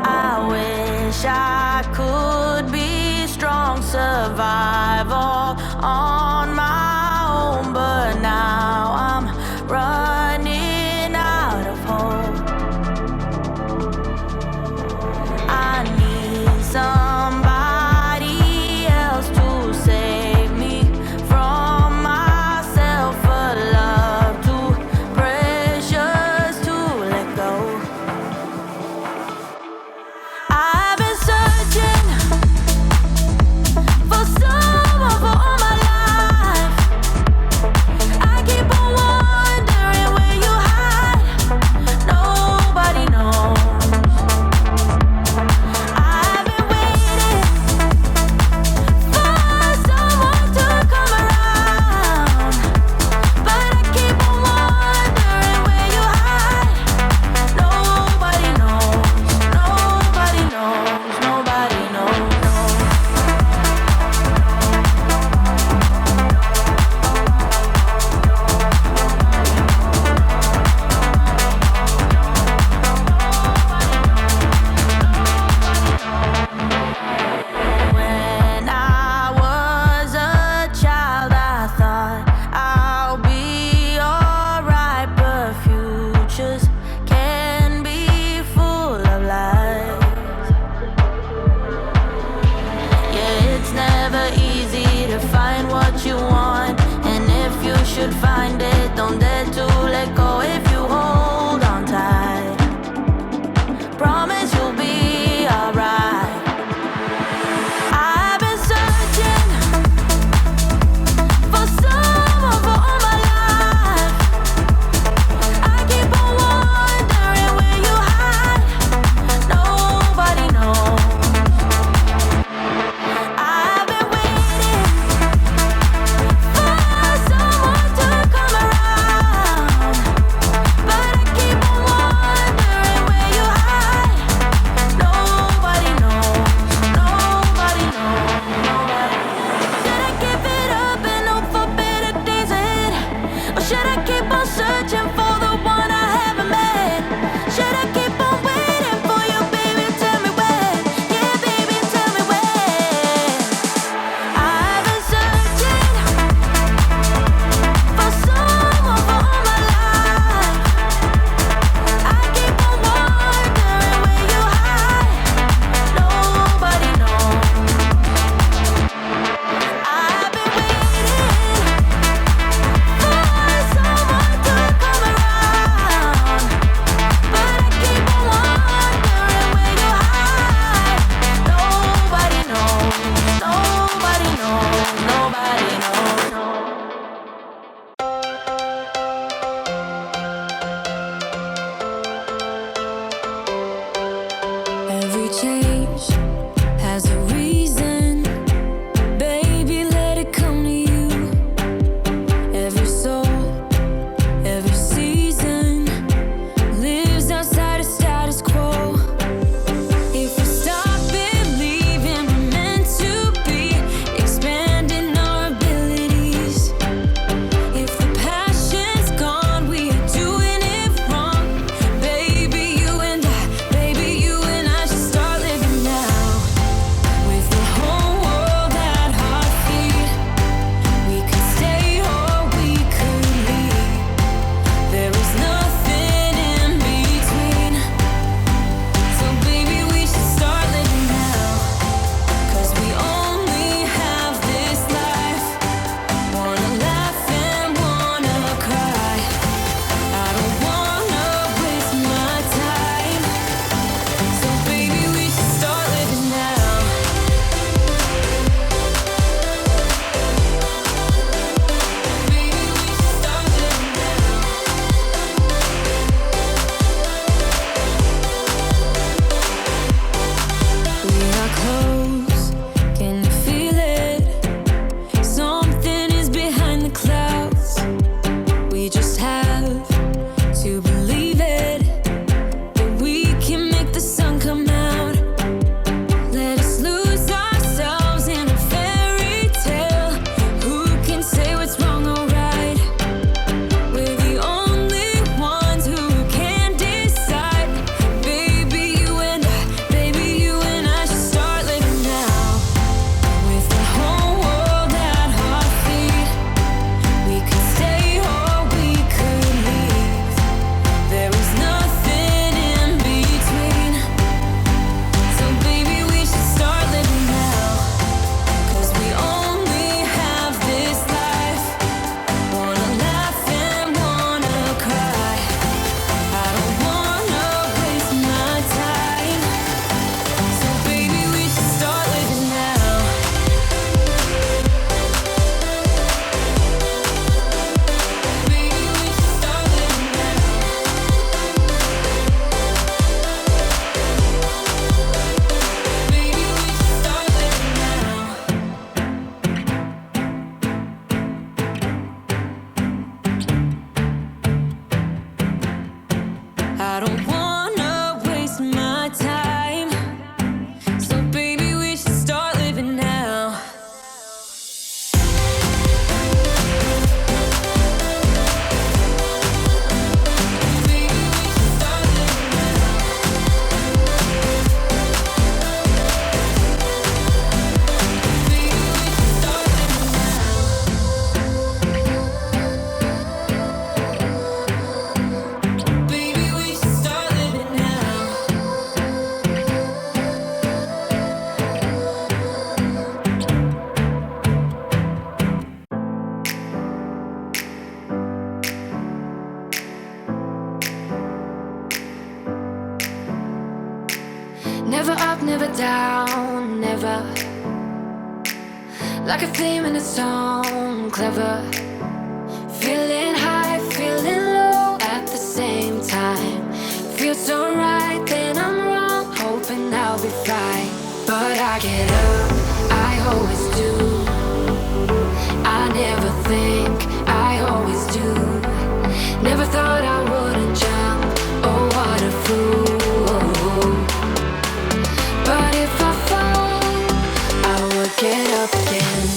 I wish I could be strong, survival on my own, but now I'm running out of hope. I need somebody else to save me from myself, a love too precious to let go. I've been searching for someone for all my life. I keep on wondering where you hide. Nobody knows. I've been waiting for someone to come around, but I keep on wondering where you hide. Nobody knows. Nobody knows. Nobody knows. When I was a child, I thought I'll be alright, but futures can be full of lies. Yeah, it's never easy to find what you want, and if you should find it, don't dare to let go. If you hold on tight, promise you'll be alright. I've been searching for someone for all my life. I keep on wondering where you hide. Nobody knows. I've been waiting for someone to come around, but I keep on wondering where you hide. Nobody knows. Nobody knows. Nobody. Should I give it up and hope for better days ahead, or should I keep on searching for the one I haven't met? Should I keep on waiting for you, baby? Tell me when. Yeah, baby, tell me when. I've been searching for someone for all my life. I keep on wondering where you hide. Nobody knows. I've been waiting for someone to come around, but I keep on wondering where you hide. Nobody knows. Nobody knows. Nobody knows. Every change has a reason. Baby, let it come to you. Every soul, every season lives outside of status quo. If we stop believing we're meant to be, expanding our abilities. If the passion's gone, we are doing it wrong. Baby, you and I should start living now. Never up, never down, never. Like a theme in a song, clever. Feeling high, feeling low at the same time. Feels so right, then I'm wrong, hoping I'll be fine. But I get up, I always do. I never think, I always do. Never thought I wouldn't jump, oh what a fool. But if I fall, I will get up again.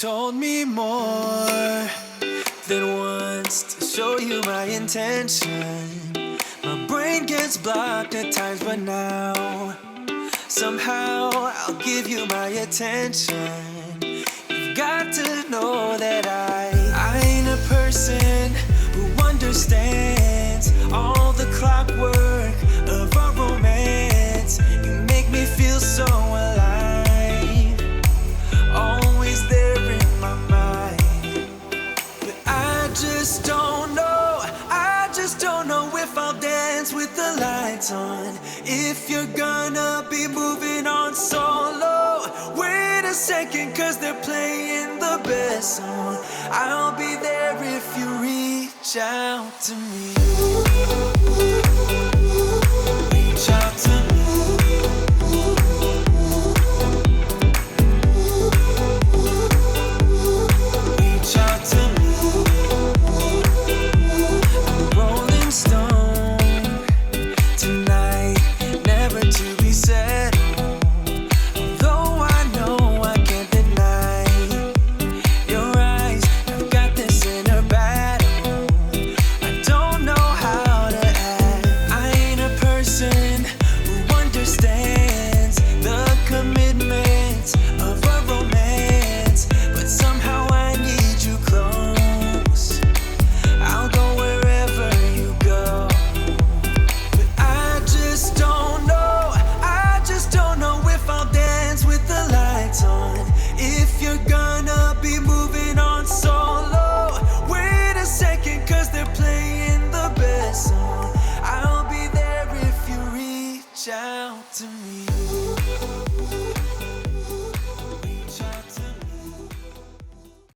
told me more than once to show you my intention. My brain gets blocked at times, but now somehow I'll give you my attention. You've got to know that I ain't a person who understands all the clockwork of our romance. You make me feel so alive, always there in my mind. But I just don't know if I'll dance with the lights on. If you're gonna be moving on solo, wait a second, cause they're playing the best song. I'll be there if you reach out to me.